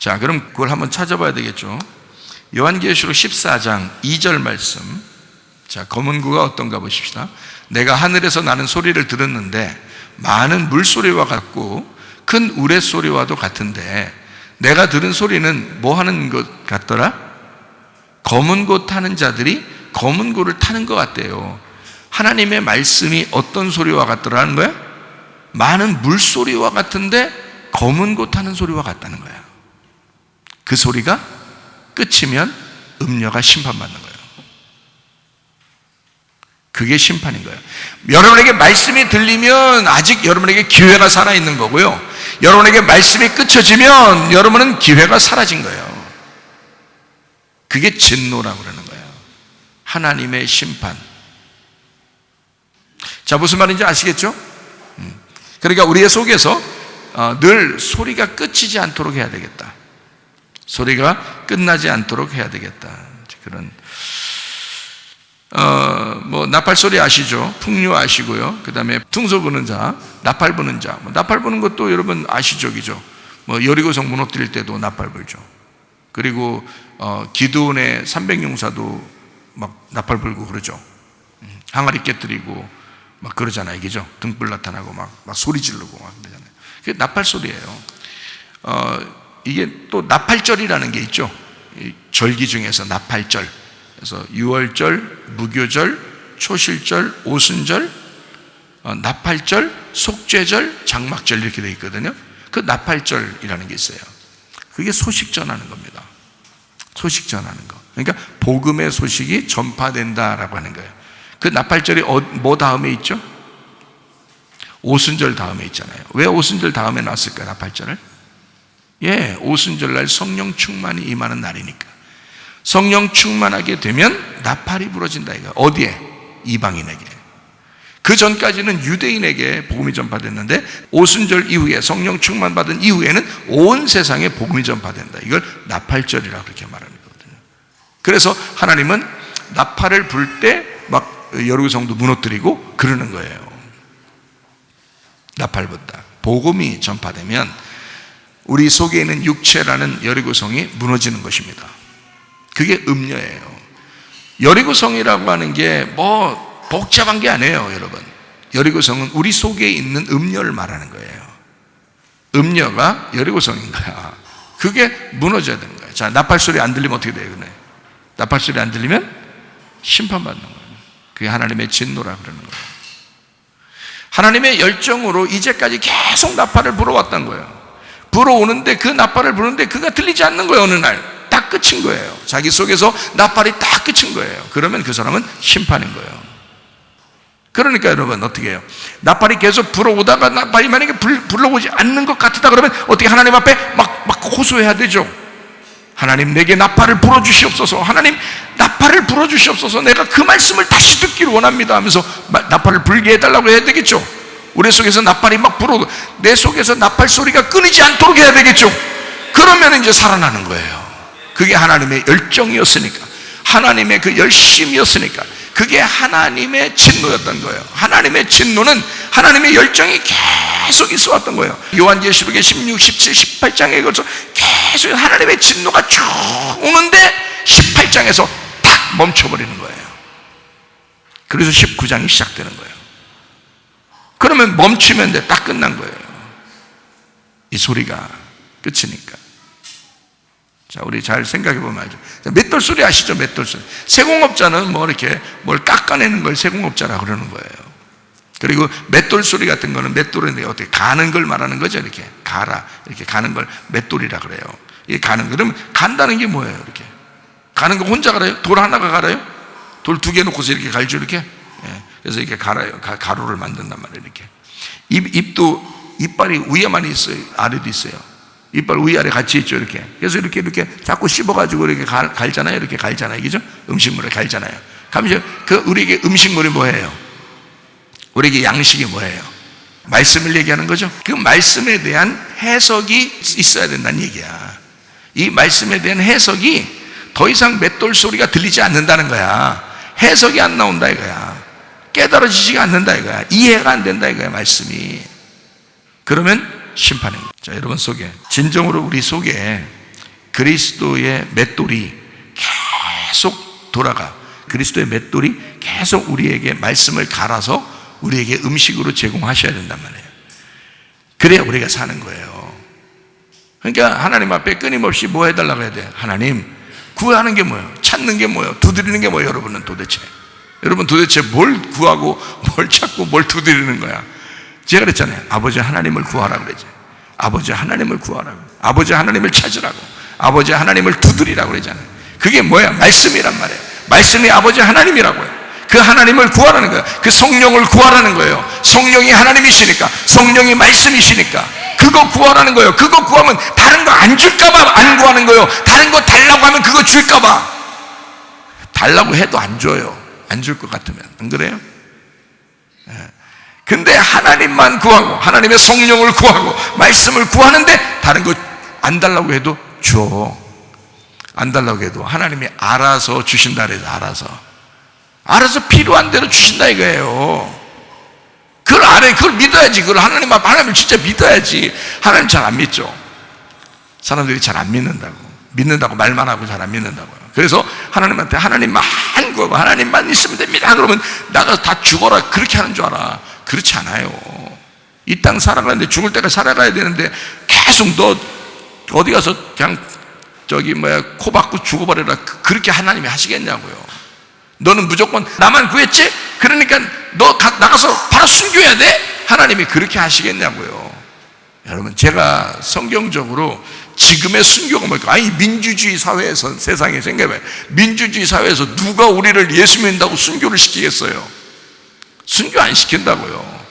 자, 그럼 그걸 한번 찾아봐야 되겠죠. 요한계시록 14장 2절 말씀. 자, 검은 구가 어떤가 보십시다. 내가 하늘에서 나는 소리를 들었는데 많은 물소리와 같고 큰 우레소리와도 같은데 내가 들은 소리는 뭐 하는 것 같더라? 검은 고 타는 자들이 검은 고를 타는 것 같대요. 하나님의 말씀이 어떤 소리와 같더라는 거야? 많은 물소리와 같은데 검은 고 타는 소리와 같다는 거야. 그 소리가 끝이면 음녀가 심판받는 거예요. 그게 심판인 거예요. 여러분에게 말씀이 들리면 아직 여러분에게 기회가 살아있는 거고요, 여러분에게 말씀이 끝쳐지면 여러분은 기회가 사라진 거예요. 그게 진노라고 그러는 거예요. 하나님의 심판. 자, 무슨 말인지 아시겠죠? 그러니까 우리의 속에서 늘 소리가 끝이지 않도록 해야 되겠다. 소리가 끝나지 않도록 해야 되겠다. 그런 나팔 소리 아시죠? 풍류 아시고요. 그 다음에 퉁소 부는 자, 나팔 부는 자. 나팔 부는 것도 여러분 아시죠, 그죠? 여리고성 무너뜨릴 때도 나팔 불죠. 그리고 기드온의 300용사도 막 나팔 불고 그러죠. 항아리 깨뜨리고 막 그러잖아요, 그죠? 등불 나타나고 막 소리 지르고 막 그러잖아요. 그게 나팔 소리예요. 이게 또 나팔절이라는 게 있죠. 절기 중에서 나팔절. 그래서 유월절, 무교절, 초실절, 오순절, 나팔절, 속죄절, 장막절 이렇게 되어 있거든요. 그 나팔절이라는 게 있어요. 그게 소식 전하는 겁니다. 소식 전하는 거. 그러니까 복음의 소식이 전파된다라고 하는 거예요. 그 나팔절이 뭐 다음에 있죠? 오순절 다음에 있잖아요. 왜 오순절 다음에 놨을까요, 나팔절을? 예, 오순절 날 성령 충만이 임하는 날이니까. 성령 충만하게 되면 나팔이 부러진다 이거. 어디에? 이방인에게. 그 전까지는 유대인에게 복음이 전파됐는데 오순절 이후에 성령 충만 받은 이후에는 온 세상에 복음이 전파된다. 이걸 나팔절이라고 그렇게 말하는 거거든요. 그래서 하나님은 나팔을 불 때 막 여리고성도 무너뜨리고 그러는 거예요. 나팔 불다. 복음이 전파되면 우리 속에 있는 육체라는 여리고성이 무너지는 것입니다. 그게 음녀예요. 여리고성이라고 하는 게 복잡한 게 아니에요, 여러분. 여리고성은 우리 속에 있는 음녀를 말하는 거예요. 음녀가 여리고성인 거야. 그게 무너져야 되는 거예요. 자, 나팔 소리 안 들리면 어떻게 돼요? 그래? 나팔 소리 안 들리면 심판받는 거예요. 그게 하나님의 진노라 그러는 거예요. 하나님의 열정으로 이제까지 계속 나팔을 불어왔던 거예요. 불어오는데 그 나팔을 부르는데 그가 들리지 않는 거예요. 어느 날 딱 끝인 거예요. 자기 속에서 나팔이 딱 끝인 거예요. 그러면 그 사람은 심판인 거예요. 그러니까 여러분 어떻게 해요? 나팔이 계속 불어오다가 나팔이 만약에 불러오지 않는 것 같다 그러면 어떻게 하나님 앞에 막 호소해야 되죠. 하나님 내게 나팔을 불어주시옵소서. 하나님 나팔을 불어주시옵소서. 내가 그 말씀을 다시 듣기를 원합니다 하면서 나팔을 불게 해달라고 해야 되겠죠. 우리 속에서 나팔이 막 불어오고 내 속에서 나팔 소리가 끊이지 않도록 해야 되겠죠. 그러면 이제 살아나는 거예요. 그게 하나님의 열정이었으니까, 하나님의 그 열심이었으니까, 그게 하나님의 진노였던 거예요. 하나님의 진노는 하나님의 열정이 계속 있어 왔던 거예요. 요한계시록의 16, 17, 18장에 걸쳐 계속 하나님의 진노가 쭉 오는데 18장에서 탁 멈춰버리는 거예요. 그래서 19장이 시작되는 거예요. 그러면 멈추면 돼. 딱 끝난 거예요. 이 소리가 끝이니까. 자, 우리 잘 생각해 보면 알죠. 맷돌 소리 아시죠? 맷돌 소리. 세공업자는 이렇게 뭘 깎아내는 걸 세공업자라고 그러는 거예요. 그리고 맷돌 소리 같은 거는 맷돌은 어떻게 가는 걸 말하는 거죠. 이렇게 가라. 이렇게 가는 걸 맷돌이라 그래요. 이게 가는 거. 그러면 간다는 게 뭐예요? 이렇게. 가는 거 혼자 갈아요? 돌 하나가 갈아요? 돌 2개 놓고서 이렇게 갈죠, 이렇게? 예. 그래서 이렇게 갈아요. 가루를 만든단 말이에요, 이렇게. 입도, 이빨이 위에만 있어요. 아래도 있어요. 이빨 위아래 같이 있죠, 이렇게. 그래서 이렇게 자꾸 씹어가지고 이렇게 갈잖아요. 이렇게 갈잖아요. 그죠? 음식물을 갈잖아요. 가면서 우리에게 음식물이 뭐예요? 우리에게 양식이 뭐예요? 말씀을 얘기하는 거죠. 그 말씀에 대한 해석이 있어야 된다는 얘기야. 이 말씀에 대한 해석이 더 이상 맷돌 소리가 들리지 않는다는 거야. 해석이 안 나온다 이거야. 깨달아지지가 않는다 이거야. 이해가 안 된다 이거야, 말씀이. 그러면 심판입니다. 자, 여러분 속에 진정으로 우리 속에 그리스도의 맷돌이 계속 돌아가. 그리스도의 맷돌이 계속 우리에게 말씀을 갈아서 우리에게 음식으로 제공하셔야 된단 말이에요. 그래야 우리가 사는 거예요. 그러니까 하나님 앞에 끊임없이 뭐 해달라고 해야 돼요? 하나님, 구하는 게 뭐예요? 찾는 게 뭐예요? 두드리는 게 뭐예요? 여러분 도대체 뭘 구하고 뭘 찾고 뭘 두드리는 거야? 제가 그랬잖아요. 아버지 하나님을 구하라고 그러죠. 아버지 하나님을 구하라고, 아버지 하나님을 찾으라고, 아버지 하나님을 두드리라고 그러잖아요. 그게 뭐야? 말씀이란 말이에요. 말씀이 아버지 하나님이라고요. 그 하나님을 구하라는 거예요. 그 성령을 구하라는 거예요. 성령이 하나님이시니까, 성령이 말씀이시니까 그거 구하라는 거예요. 그거 구하면 다른 거 안 줄까봐 안 구하는 거예요. 다른 거 달라고 하면 그거 줄까봐. 달라고 해도 안 줘요. 안 줄 것 같으면. 안 그래요? 근데 하나님만 구하고 하나님의 성령을 구하고 말씀을 구하는데 다른 거 안 달라고 해도 줘. 안 달라고 해도 하나님이 알아서 주신다 그래서 알아서 필요한 대로 주신다 이거예요. 그걸 믿어야지. 그걸 하나님 앞에, 하나님을 진짜 믿어야지. 하나님 잘 안 믿죠. 사람들이 잘 안 믿는다고 말만 하고 잘 안 믿는다고요. 그래서 하나님한테 하나님만 구하고 하나님만 있으면 됩니다. 그러면 나가 다 죽어라 그렇게 하는 줄 알아. 그렇지 않아요. 이 땅 살아가는데 죽을 때까지 살아가야 되는데 계속 너 어디 가서 그냥 코 박고 죽어버려라 그렇게 하나님이 하시겠냐고요. 너는 무조건 나만 구했지? 그러니까 너 나가서 바로 순교해야 돼? 하나님이 그렇게 하시겠냐고요. 여러분, 제가 성경적으로 지금의 순교가 뭘까? 아니, 민주주의 사회에서, 세상에 생각해봐요. 민주주의 사회에서 누가 우리를 예수 믿는다고 순교를 시키겠어요? 순교 안 시킨다고요.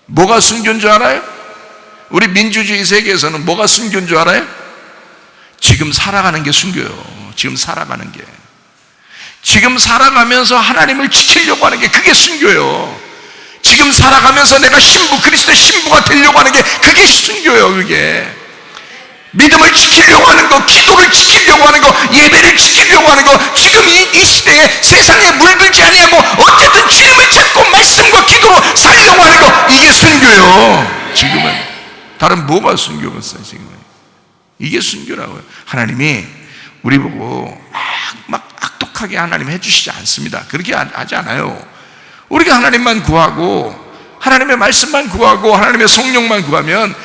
뭐가 순교인 줄 알아요? 우리 민주주의 세계에서는 뭐가 순교인 줄 알아요? 지금 살아가는 게 순교예요. 지금 살아가면서 하나님을 지키려고 하는 게 그게 순교예요. 지금 살아가면서 내가 그리스도의 신부가 되려고 하는 게 그게 순교예요. 그게 믿음을 지키려고 하는 거, 기도를 지키려고 하는 거, 예배를 지키려고 하는 거, 지금 이 시대에 세상에 물들지 아니하고 어쨌든 주님을 찾고 말씀과 기도로 살려고 하는 거, 이게 순교예요. 지금은 다른 뭐가 순교겠어요? 지금은 이게 순교라고요. 하나님이 우리 보고 막 악독하게 하나님 해주시지 않습니다. 그렇게 하지 않아요. 우리가 하나님만 구하고 하나님의 말씀만 구하고 하나님의 성령만 구하면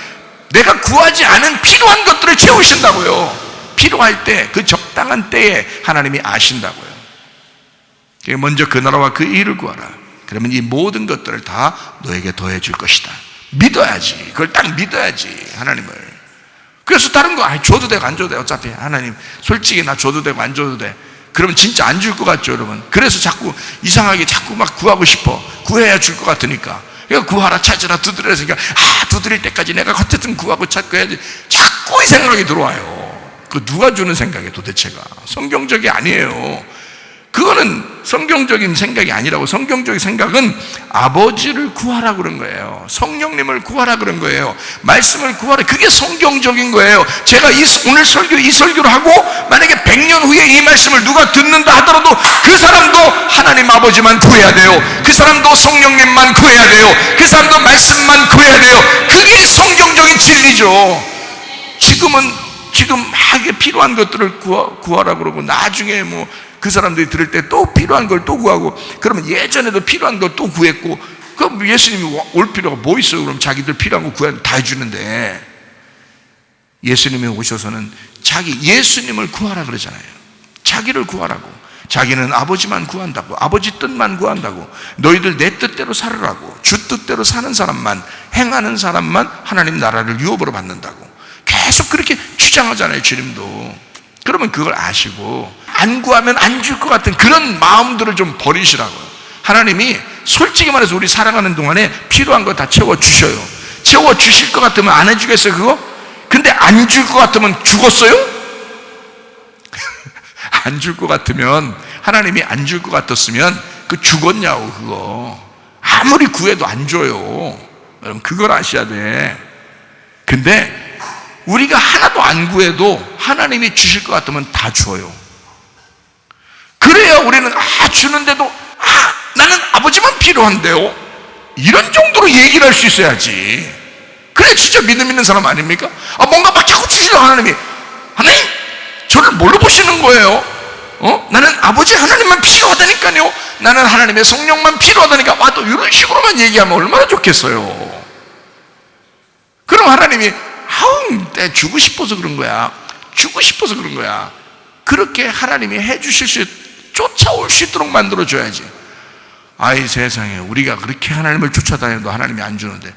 내가 구하지 않은 필요한 것들을 채우신다고요. 필요할 때, 그 적당한 때에 하나님이 아신다고요. 먼저 그 나라와 그 일을 구하라. 그러면 이 모든 것들을 다 너에게 더해 줄 것이다. 믿어야지. 그걸 딱 믿어야지, 하나님을. 그래서 다른 거 줘도 되고 안 줘도 돼. 어차피 하나님 솔직히 나 줘도 되고 안 줘도 돼. 그러면 진짜 안 줄 것 같죠, 여러분? 그래서 자꾸 이상하게 자꾸 막 구하고 싶어. 구해야 줄 것 같으니까. 그러니까 구하라, 찾으라, 두드리라 했으니까 두드릴 때까지 내가 어쨌든 구하고 찾고 해야지. 자꾸 이 생각이 들어와요. 그 누가 주는 생각이에요, 도대체가? 성경적이 아니에요. 그거는 성경적인 생각이 아니라고. 성경적인 생각은 아버지를 구하라 그런 거예요. 성령님을 구하라 그런 거예요. 말씀을 구하라. 그게 성경적인 거예요. 제가 오늘 이 설교를 하고 만약에 100년 후에 이 말씀을 누가 듣는다 하더라도 그 사람도 하나님 아버지만 구해야 돼요. 그 사람도 성령님만 구해야 돼요. 그 사람도 말씀만 구해야 돼요. 그게 성경적인 진리죠. 지금 막 필요한 것들을 구하라 그러고 나중에 그 사람들이 들을 때 또 필요한 걸 또 구하고, 그러면 예전에도 필요한 걸 또 구했고, 그럼 예수님이 올 필요가 뭐 있어요? 그럼 자기들 필요한 거 구하면 다 해주는데, 예수님이 오셔서는 예수님을 구하라 그러잖아요. 자기를 구하라고. 자기는 아버지만 구한다고, 아버지 뜻만 구한다고, 너희들 내 뜻대로 살으라고, 주 뜻대로 사는 사람만, 행하는 사람만 하나님 나라를 유업으로 받는다고 계속 그렇게 주장하잖아요, 주님도. 그러면 그걸 아시고 안 구하면 안 줄 것 같은 그런 마음들을 좀 버리시라고요. 하나님이 솔직히 말해서 우리 살아가는 동안에 필요한 거 다 채워주셔요. 채워주실 것 같으면 안 해주겠어요, 그거? 근데 안 줄 것 같으면 죽었어요? 안 줄 것 같으면, 하나님이 안 줄 것 같았으면 그 죽었냐고. 그거 아무리 구해도 안 줘요. 여러분, 그걸 아셔야 돼. 근데 우리가 하나도 안 구해도 하나님이 주실 것 같으면 다 줘요. 그래야 우리는 주는데도 나는 아버지만 필요한데요, 이런 정도로 얘기를 할 수 있어야지. 그래 진짜 믿음 있는 사람 아닙니까? 뭔가 막 자꾸 주시려고 하나님이, 하나님 뭘로 보시는 거예요? 나는 아버지 하나님만 필요하다니까요. 나는 하나님의 성령만 필요하다니까. 또 이런 식으로만 얘기하면 얼마나 좋겠어요. 그럼 하나님이 내 주고 싶어서 그런 거야. 주고 싶어서 그런 거야. 그렇게 하나님이 해주실 수, 쫓아올 수 있도록 만들어줘야지. 아이 세상에, 우리가 그렇게 하나님을 쫓아다녀도 하나님이 안 주는데,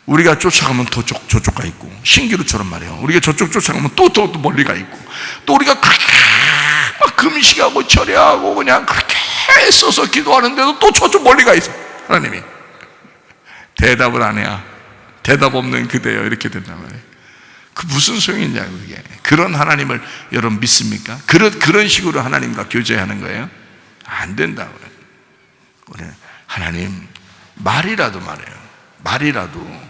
우리가 쫓아가면 더 저쪽 가 있고, 신기루처럼 말이에요. 우리가 저쪽 쫓아가면 또 멀리 가 있고, 또 우리가 그렇게 막 금식하고 절야하고 그냥 그렇게 애써서 기도하는데도 또 저쪽 멀리 가 있어. 하나님이 대답을 안 해야 대답 없는 그대여 이렇게 된단 말이에요. 그 무슨 소용이냐고. 그게 그런 하나님을 여러분 믿습니까? 그런 식으로 하나님과 교제하는 거예요? 안 된다고요. 우리 하나님 말이라도 말해요. 말이라도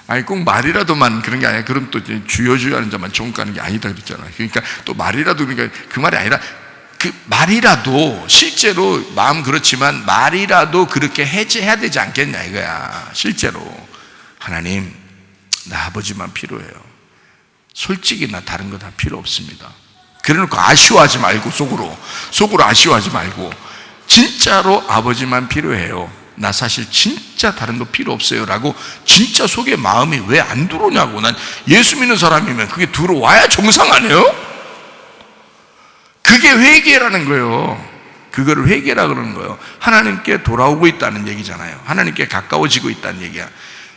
아니 꼭 말이라도만 그런 게 아니라, 그럼 또 주여 하는 자만 천국 가는 게 아니다 그랬잖아요. 그러니까 또 말이라도, 그러니까 그 말이 아니라, 그 말이라도 실제로 마음 그렇지만 말이라도 그렇게 해제해야 되지 않겠냐 이거야. 실제로 하나님, 나 아버지만 필요해요. 솔직히 나 다른 거 다 필요 없습니다. 그래놓고 아쉬워하지 말고, 속으로 아쉬워하지 말고, 진짜로 아버지만 필요해요. 나 사실 진짜 다른 거 필요 없어요 라고 진짜 속에 마음이 왜 안 들어오냐고. 난 예수 믿는 사람이면 그게 들어와야 정상 아니에요? 그게 회개라는 거예요. 그거를 회개라 그러는 거예요. 하나님께 돌아오고 있다는 얘기잖아요. 하나님께 가까워지고 있다는 얘기야.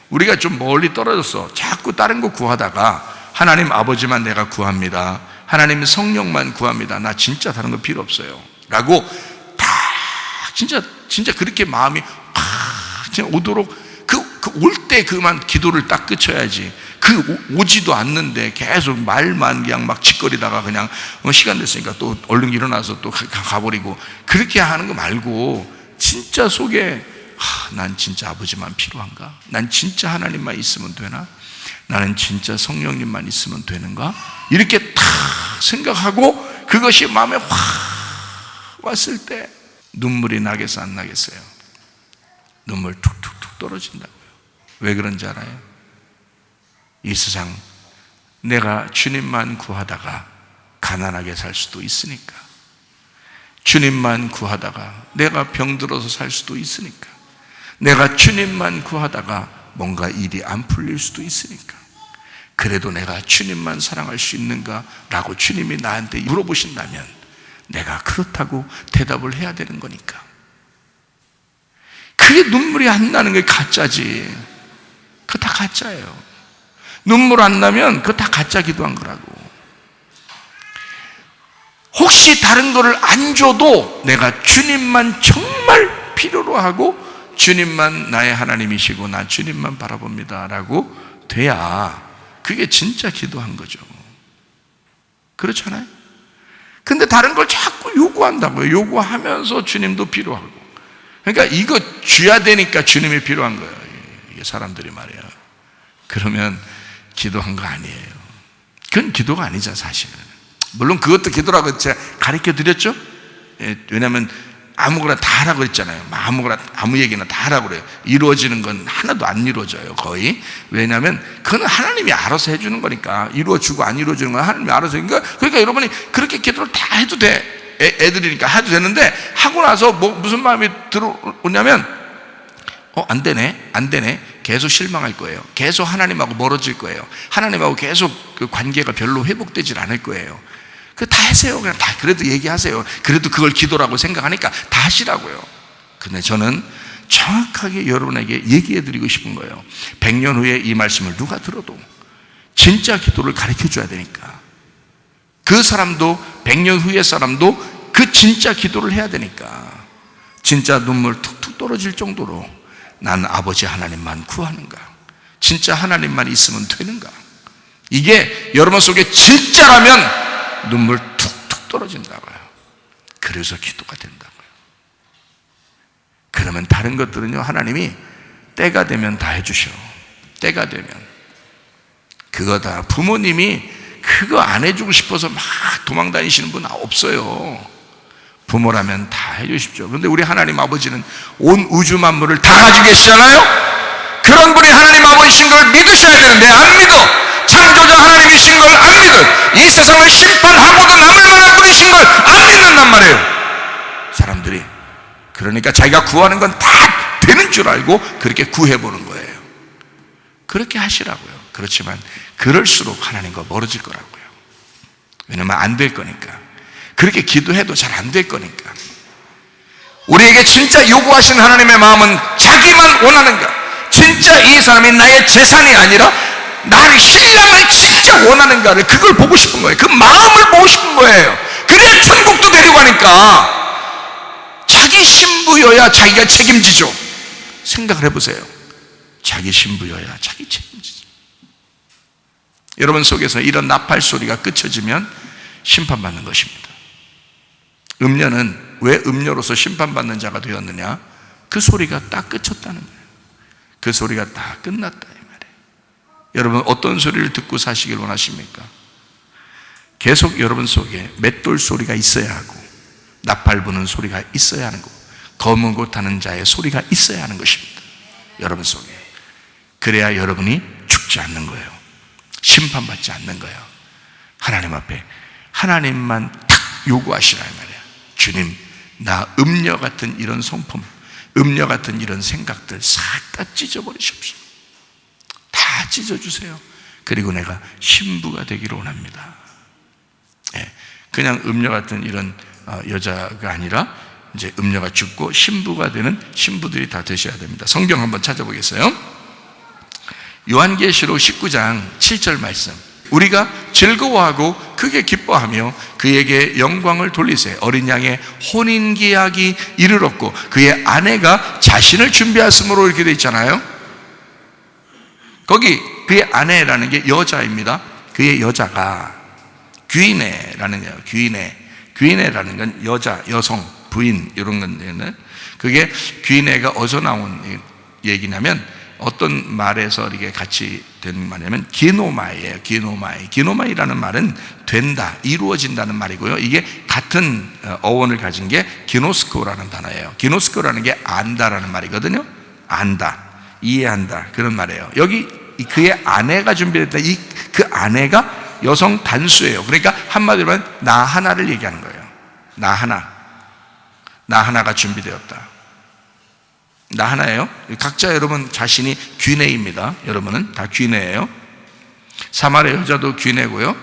우리가 좀 멀리 떨어졌어. 자꾸 다른 거 구하다가 하나님 아버지만 내가 구합니다, 하나님 성령만 구합니다, 나 진짜 다른 거 필요 없어요 라고 다 진짜 그렇게 마음이 진짜 오도록 올 때 그만 기도를 딱 그쳐야지. 오지도 않는데 계속 말만 그냥 막 짓거리다가 그냥 시간 됐으니까 또 얼른 일어나서 또 가버리고, 그렇게 하는 거 말고 진짜 속에 난 진짜 아버지만 필요한가? 난 진짜 하나님만 있으면 되나? 나는 진짜 성령님만 있으면 되는가? 이렇게 딱 생각하고 그것이 마음에 확 왔을 때 눈물이 나겠어 안 나겠어요? 눈물 툭툭툭 떨어진다고요. 왜 그런지 알아요? 이 세상 내가 주님만 구하다가 가난하게 살 수도 있으니까, 주님만 구하다가 내가 병들어서 살 수도 있으니까, 내가 주님만 구하다가 뭔가 일이 안 풀릴 수도 있으니까, 그래도 내가 주님만 사랑할 수 있는가? 라고 주님이 나한테 물어보신다면 내가 그렇다고 대답을 해야 되는 거니까. 그게 눈물이 안 나는 게 가짜지. 그거 다 가짜예요. 눈물 안 나면 그거 다 가짜 기도한 거라고. 혹시 다른 거를 안 줘도 내가 주님만 정말 필요로 하고 주님만 나의 하나님이시고 나 주님만 바라봅니다 라고 돼야 그게 진짜 기도한 거죠. 그렇잖아요? 근데 다른 걸 자꾸 요구한다고요. 요구하면서 주님도 필요하고. 그러니까 이거 줘야 되니까 주님이 필요한 거예요. 이게 사람들이 말이야. 그러면 기도한 거 아니에요. 그건 기도가 아니죠 사실은. 물론 그것도 기도라고 제가 가르쳐 드렸죠. 왜냐하면 아무거나 다 하라고 그랬잖아요. 아무거나 아무 얘기나 다 하라고 그래요. 이루어지는 건 하나도 안 이루어져요 거의. 왜냐하면 그건 하나님이 알아서 해주는 거니까. 이루어지고 안 이루어지는 건 하나님이 알아서. 그러니까 여러분이 그렇게 기도를 다 해도 돼. 애들이니까 해도 되는데, 하고 나서 무슨 마음이 들어오냐면 안 되네 계속 실망할 거예요. 계속 하나님하고 멀어질 거예요. 하나님하고 계속 그 관계가 별로 회복되질 않을 거예요. 다 하세요. 그냥 다 그래도 얘기하세요. 그래도 그걸 기도라고 생각하니까 다 하시라고요. 근데 저는 정확하게 여러분에게 얘기해 드리고 싶은 거예요. 100년 후에 이 말씀을 누가 들어도 진짜 기도를 가르쳐 줘야 되니까. 그 사람도 100년 후의 사람도 그 진짜 기도를 해야 되니까. 진짜 눈물 툭툭 떨어질 정도로 난 아버지 하나님만 구하는가? 진짜 하나님만 있으면 되는가? 이게 여러분 속에 진짜라면 눈물 툭툭 떨어진다고요. 그래서 기도가 된다고요. 그러면 다른 것들은요, 하나님이 때가 되면 다 해주셔. 때가 되면. 그거 다 부모님이 그거 안 해주고 싶어서 막 도망 다니시는 분 없어요. 부모라면 다 해주십시오. 그런데 우리 하나님 아버지는 온 우주 만물을 다 가지고 계시잖아요. 그런 분이 하나님 아버지신 걸 믿으셔야 되는데 안 믿어. 창조자 하나님이신 걸 안 믿어. 이 세상을 그러니까 자기가 구하는 건 다 되는 줄 알고 그렇게 구해보는 거예요. 그렇게 하시라고요. 그렇지만 그럴수록 하나님과 멀어질 거라고요. 왜냐면 안 될 거니까. 그렇게 기도해도 잘 안 될 거니까. 우리에게 진짜 요구하신 하나님의 마음은 자기만 원하는가? 진짜 이 사람이 나의 재산이 아니라 나의 신랑을 진짜 원하는가를, 그걸 보고 싶은 거예요. 그 마음을 보고 싶은 거예요. 그래야 천국도 데려가니까. 자기 신부여야 자기가 책임지죠. 생각을 해보세요. 자기 신부여야 자기 책임지죠. 여러분 속에서 이런 나팔 소리가 끊어지면 심판받는 것입니다. 음녀는 왜 음녀로서 심판받는 자가 되었느냐? 그 소리가 딱 끝쳤다는 거예요. 그 소리가 다 끝났다 이 말이에요. 여러분 어떤 소리를 듣고 사시길 원하십니까? 계속 여러분 속에 맷돌 소리가 있어야 하고, 나팔 부는 소리가 있어야 하는 거고, 검은 옷 하는 자의 소리가 있어야 하는 것입니다. 여러분 속에. 그래야 여러분이 죽지 않는 거예요. 심판받지 않는 거예요. 하나님 앞에 하나님만 딱 요구하시라 이 말이에요. 주님, 나 음녀 같은 이런 성품, 음녀 같은 이런 생각들 싹 다 찢어버리십시오. 다 찢어주세요. 그리고 내가 신부가 되기를 원합니다. 그냥 음녀 같은 이런 여자가 아니라 이제 음녀가 죽고 신부가 되는 신부들이 다 되셔야 됩니다. 성경 한번 찾아보겠어요? 요한계시록 19장 7절 말씀. 우리가 즐거워하고 크게 기뻐하며 그에게 영광을 돌리세. 어린 양의 혼인계약이 이르렀고 그의 아내가 자신을 준비하였으므로 이렇게 돼 있잖아요. 거기 그의 아내라는 게 여자입니다. 그의 여자가 귀인애라는 거예요. 귀인애라는 건 여자, 여성, 부인 이런 건데, 그게 귀인애가 어디서 나온 얘기냐면 어떤 말에서 이렇게 같이 된 말이냐면 기노마이예요. 기노마이라는 말은 된다, 이루어진다는 말이고요. 이게 같은 어원을 가진 게 기노스코라는 단어예요. 기노스코라는 게 안다라는 말이거든요. 안다, 이해한다, 그런 말이에요. 여기 그의 아내가 준비됐다. 그 아내가 여성 단수예요. 그러니까 한마디로 하면 나 하나를 얘기하는 거예요. 나 하나가 준비되었다. 나 하나예요. 각자 여러분 자신이 귀내입니다. 여러분은 다 귀내예요. 사마리아 여자도 귀내고요.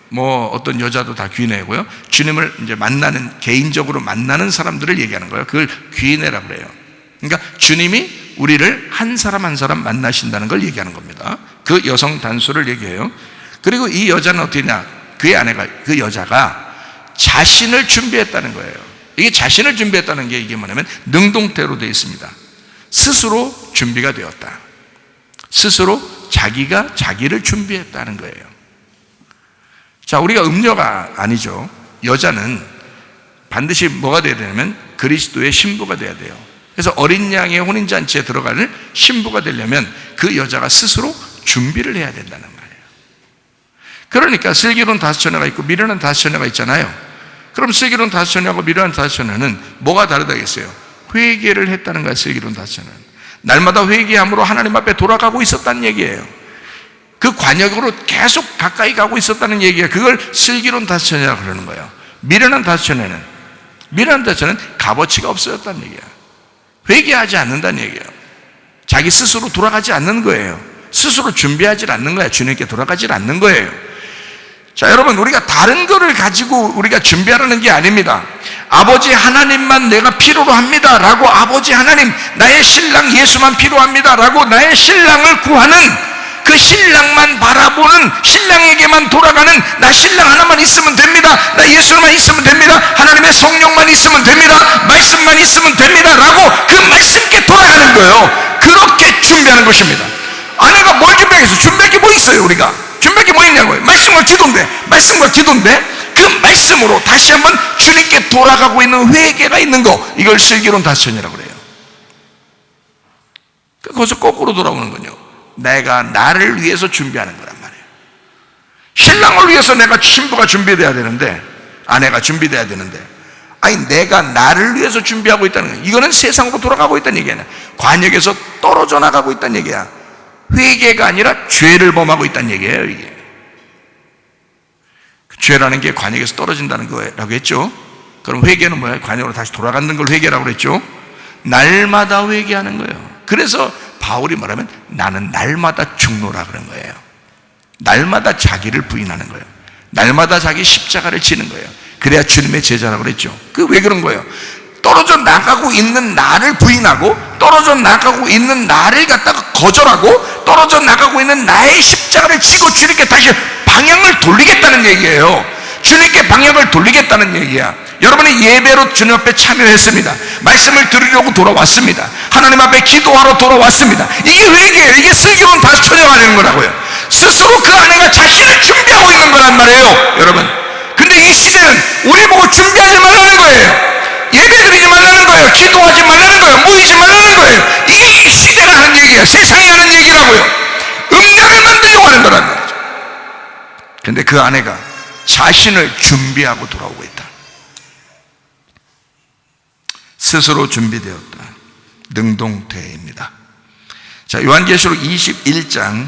뭐 어떤 여자도 다 귀내고요. 주님을 이제 만나는, 개인적으로 만나는 사람들을 얘기하는 거예요. 그걸 귀내라고 그래요. 그러니까 주님이 우리를 한 사람 한 사람 만나신다는 걸 얘기하는 겁니다. 그 여성 단수를 얘기해요. 그리고 이 여자는 어떻게냐? 그의 아내가, 그 여자가 자신을 준비했다는 거예요. 이게 자신을 준비했다는 게 이게 뭐냐면 능동태로 되어 있습니다. 스스로 준비가 되었다. 스스로 자기가 자기를 준비했다는 거예요. 자, 우리가 음녀가 아니죠. 여자는 반드시 뭐가 돼야 되냐면 그리스도의 신부가 돼야 돼요. 그래서 어린 양의 혼인잔치에 들어가는 신부가 되려면 그 여자가 스스로 준비를 해야 된다는 말이에요. 그러니까 슬기로운 다섯 처녀가 있고 미련한 다섯 처녀가 있잖아요. 그럼 슬기로운 다섯 처녀하고 미련한 다섯 처녀는 뭐가 다르다겠어요? 회개를 했다는 거예요. 슬기로운 다섯 처녀는 날마다 회개함으로 하나님 앞에 돌아가고 있었다는 얘기예요. 그 관역으로 계속 가까이 가고 있었다는 얘기예요. 그걸 슬기로운 다섯 처녀라고 그러는 거예요. 미련한 다섯 처녀는 값어치가 없어졌다는 얘기예요. 회개하지 않는다는 얘기예요. 자기 스스로 돌아가지 않는 거예요. 스스로 준비하지 않는 거예요. 주님께 돌아가지 않는 거예요. 자, 여러분, 우리가 다른 거를 가지고 우리가 준비하라는 게 아닙니다. 아버지 하나님만 내가 필요로 합니다 라고, 아버지 하나님, 나의 신랑 예수만 필요합니다 라고 나의 신랑을 구하는, 그 신랑만 바라보는, 신랑에게만 돌아가는, 나 신랑 하나만 있으면 됩니다, 나 예수만 있으면 됩니다, 하나님의 성령만 있으면 됩니다, 말씀만 있으면 됩니다 라고 그 말씀께 돌아가는 거예요. 그렇게 준비하는 것입니다. 아내가 뭘 준비하겠어요? 준비할 게 뭐 있어요? 우리가 준비할 게 뭐 있냐고요? 말씀과 기도인데 그 말씀으로 다시 한번 주님께 돌아가고 있는 회개가 있는 거, 이걸 슬기로운 다섯 처녀라고 그래요. 거기서 거꾸로 돌아오는군요. 내가 나를 위해서 준비하는 거란 말이에요. 신랑을 위해서 내가 신부가 준비돼야 되는데, 아내가 준비돼야 되는데, 아니 내가 나를 위해서 준비하고 있다는 거예요. 이거는 세상으로 돌아가고 있다는 얘기야. 관역에서 떨어져 나가고 있다는 얘기야. 회개가 아니라 죄를 범하고 있다는 얘기예요. 이게 죄라는 게 관역에서 떨어진다는 거라고 했죠. 그럼 회개는 뭐야? 관역으로 다시 돌아가는 걸 회개라고 그랬죠. 날마다 회개하는 거예요. 그래서 바울이 뭐라면 나는 날마다 죽노라 그런 거예요. 날마다 자기를 부인하는 거예요. 날마다 자기 십자가를 지는 거예요. 그래야 주님의 제자라고 그랬죠. 그 왜 그런 거예요? 떨어져 나가고 있는 나를 부인하고, 떨어져 나가고 있는 나를 갖다가 거절하고, 떨어져 나가고 있는 나의 십자가를 지고 주님께 다시 방향을 돌리겠다는 얘기예요. 주님께 방향을 돌리겠다는 얘기야. 여러분이 예배로 주님 앞에 참여했습니다. 말씀을 들으려고 돌아왔습니다. 하나님 앞에 기도하러 돌아왔습니다. 이게 회개예요. 이게 슬기로운 다시 천여가는 거라고요. 스스로 그 아내가 자신을 준비하고 있는 거란 말이에요, 여러분. 근데 이 시대는 우리 보고 준비하지 말라는 거예요. 예배드리지 말라는 거예요. 기도하지 말라는 거예요. 모이지 말라는 거예요. 이게 이 시대가 하는 얘기예요. 세상이 하는 얘기라고요. 음란을 만들려고 하는 거란 말이죠. 근데 그 아내가 자신을 준비하고 돌아오고 있다. 스스로 준비되었다. 능동태입니다. 자, 요한계시록 21장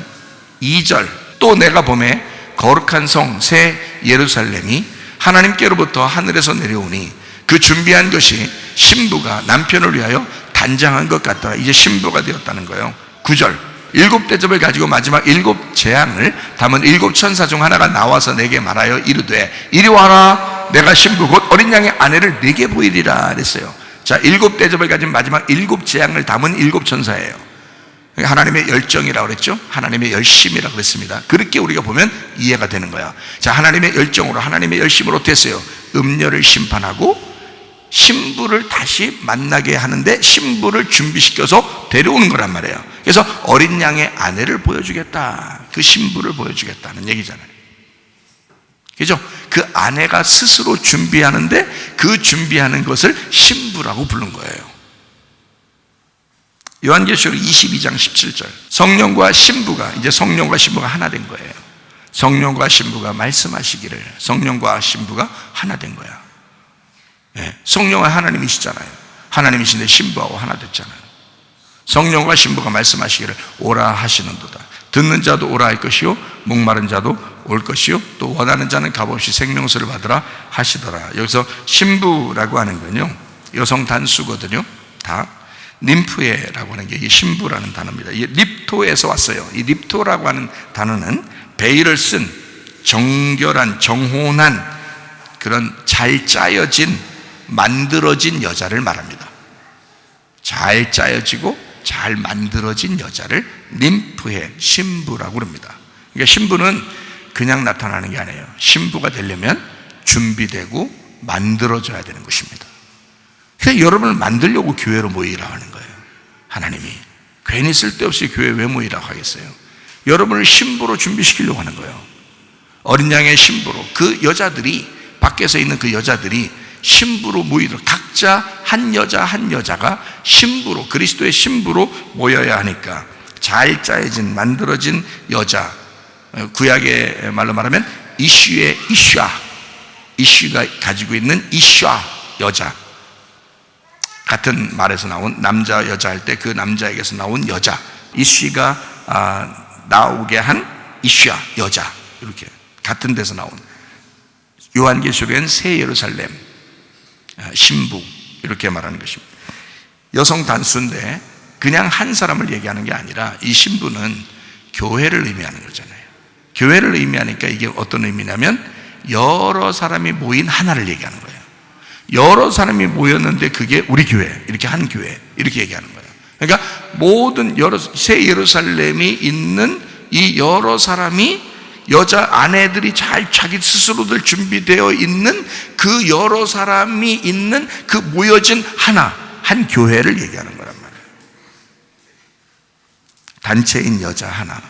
2절, 또 내가 보매 거룩한 성 새 예루살렘이 하나님께로부터 하늘에서 내려오니 그 준비한 것이 신부가 남편을 위하여 단장한 것 같더라. 이제 신부가 되었다는 거예요. 9절, 7 대접을 가지고 마지막 7 재앙을 담은 7 천사 중 하나가 나와서 내게 말하여 이르되 이리 와라, 내가 신부 곧 어린 양의 아내를 내게 보이리라 그랬어요. 자, 7 대접을 가진 마지막 7 재앙을 담은 7 천사예요. 하나님의 열정이라고 그랬죠. 하나님의 열심이라고 그랬습니다. 그렇게 우리가 보면 이해가 되는 거야. 자, 하나님의 열정으로, 하나님의 열심으로 어땠어요? 음녀를 심판하고 신부를 다시 만나게 하는데 신부를 준비시켜서 데려오는 거란 말이에요. 그래서 어린 양의 아내를 보여주겠다, 그 신부를 보여주겠다는 얘기잖아요. 그죠? 그 아내가 스스로 준비하는데 그 준비하는 것을 신부라고 부른 거예요. 요한계시록 22장 17절, 성령과 신부가, 이제 성령과 신부가 하나 된 거예요. 성령과 신부가 말씀하시기를, 성령과 신부가 하나 된 거야. 네, 성령은 하나님이시잖아요. 하나님이신데 신부하고 하나 됐잖아요. 성령과 신부가 말씀하시기를 오라 하시는도다. 듣는 자도 오라 할 것이요, 목마른 자도 올 것이요, 또 원하는 자는 값없이 생명수를 받으라 하시더라. 여기서 신부라고 하는 건요, 여성 단수거든요. 다 림프에라고 하는 게 이 신부라는 단어입니다. 이 립토에서 왔어요. 이 립토라고 하는 단어는 베일을 쓴 정결한, 정혼한, 그런 잘 짜여진, 만들어진 여자를 말합니다. 잘 짜여지고 잘 만들어진 여자를 림프에, 신부라고 합니다. 그러니까 신부는 그냥 나타나는 게 아니에요. 신부가 되려면 준비되고 만들어져야 되는 것입니다. 그래서 여러분을 만들려고 교회로 모이라고 하는 거예요. 하나님이 괜히 쓸데없이 교회 왜 모이라고 하겠어요? 여러분을 신부로 준비시키려고 하는 거예요. 어린 양의 신부로, 그 여자들이, 밖에서 있는 그 여자들이 신부로 모이도록, 각자 한 여자 한 여자가 신부로, 그리스도의 신부로 모여야 하니까 잘 짜여진, 만들어진 여자, 구약의 말로 말하면 이슈의 이슈아, 이슈가 가지고 있는 이슈아, 여자, 같은 말에서 나온 남자 여자 할 때 그 남자에게서 나온 여자, 이슈가 나오게 한 이슈아, 여자, 이렇게 같은 데서 나온, 요한계시록엔 새 예루살렘, 신부, 이렇게 말하는 것입니다. 여성 단수인데 그냥 한 사람을 얘기하는 게 아니라 이 신부는 교회를 의미하는 거잖아요. 교회를 의미하니까 이게 어떤 의미냐면 여러 사람이 모인 하나를 얘기하는 거예요. 여러 사람이 모였는데 그게 우리 교회, 이렇게 한 교회, 이렇게 얘기하는 거예요. 그러니까 모든 새 예루살렘이 있는 이 여러 사람이, 여자 아내들이 잘 자기 스스로들 준비되어 있는 그 여러 사람이 있는 그 모여진 하나, 한 교회를 얘기하는 거란 말이에요. 단체인 여자 하나,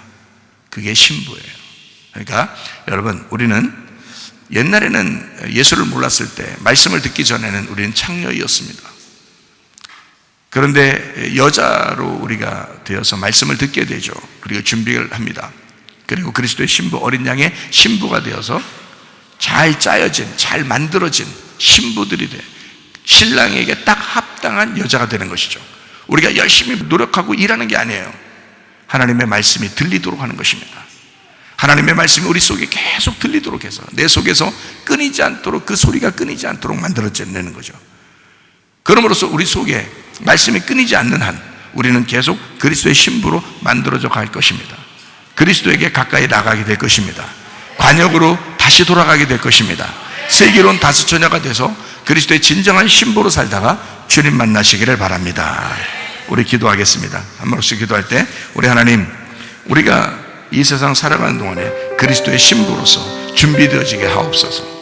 그게 신부예요. 그러니까 여러분, 우리는 옛날에는 예수를 몰랐을 때, 말씀을 듣기 전에는 우리는 창녀이었습니다. 그런데 여자로 우리가 되어서 말씀을 듣게 되죠. 그리고 준비를 합니다. 그리고 그리스도의 신부, 어린 양의 신부가 되어서 잘 짜여진, 잘 만들어진 신부들이 돼, 신랑에게 딱 합당한 여자가 되는 것이죠. 우리가 열심히 노력하고 일하는 게 아니에요. 하나님의 말씀이 들리도록 하는 것입니다. 하나님의 말씀이 우리 속에 계속 들리도록 해서, 내 속에서 끊이지 않도록, 그 소리가 끊이지 않도록 만들어내는 거죠. 그럼으로써 우리 속에 말씀이 끊이지 않는 한 우리는 계속 그리스도의 신부로 만들어져 갈 것입니다. 그리스도에게 가까이 나가게 될 것입니다. 관역으로 다시 돌아가게 될 것입니다. 슬기로운 다스처녀가 돼서 그리스도의 진정한 신부로 살다가 주님 만나시기를 바랍니다. 우리 기도하겠습니다. 한 번씩 기도할 때 우리 하나님, 우리가 이 세상 살아가는 동안에 그리스도의 신부로서 준비되어지게 하옵소서.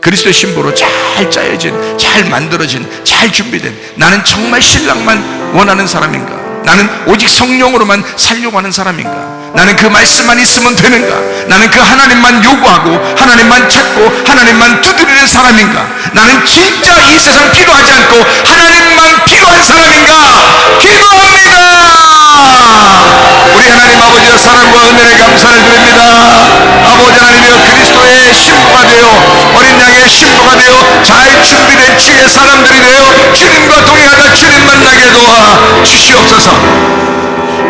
그리스도의 신부로 잘 짜여진, 잘 만들어진, 잘 준비된, 나는 정말 신랑만 원하는 사람인가? 나는 오직 성령으로만 살려고 하는 사람인가? 나는 그 말씀만 있으면 되는가? 나는 그 하나님만 요구하고 하나님만 찾고 하나님만 두드리는 사람인가? 나는 진짜 이 세상 필요하지 않고 하나님만 필요한 사람인가? 기도합니다. 우리 하나님 아버지의 사랑과 은혜에 감사를 드립니다. 아버지 하나님이여, 그리스도의 신부가 되어 어린 양의 신부가 되어 잘 준비된 주의 사람들이 되어 주님과 동행하다 주님 만나게 도와 주시옵소서.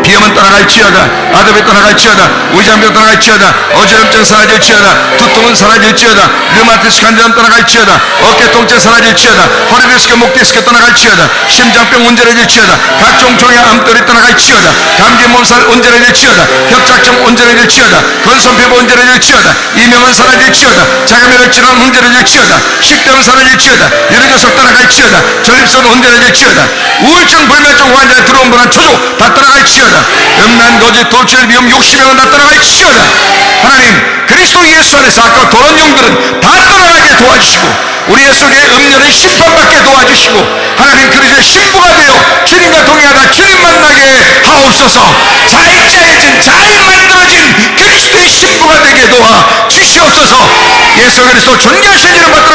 비염은 떠나갈지어다, 아답이 떠나갈지어다, 위장병 떠나갈지어다, 어지럼증 사라질지어다, 두통은 사라질지어다, 류마티스 간염 떠나갈지어다, 어깨 통증 사라질지어다, 허리 디스크, 목 디스크 떠나갈지어다, 심장병 온전해질지어다, 각종 종의 암돌이 떠나갈지어다, 감기 몸살 온전해질지어다, 협착증 온전해질지어다, 건선피부 온전해질지어다, 이명은 사라질지어다, 자가면을 질환 온전해질지어다, 식도는 사라질지어다, 유리교석 떠나갈지어다, 전립선 온전해질지어다, 우울증, 불면증 환자에 들어온 분한 초조 다 떠나갈지어다, 음란, 거짓, 돌출, 미움, 욕심행은 다 떠나갈지어다. 하나님, 그리스도 예수 안에서 아까 도런 영들은 다 떠나가게 도와주시고 우리의 속에 음녀는 심판받게 도와주시고 하나님, 그리스도의 신부가 되어 주님과 동행하다 주님 만나게 하옵소서. 잘 짜여진, 잘 만들어진 그리스도의 신부가 되게 도와 주시옵소서. 예수 그리스도 존귀하신 이름 받들어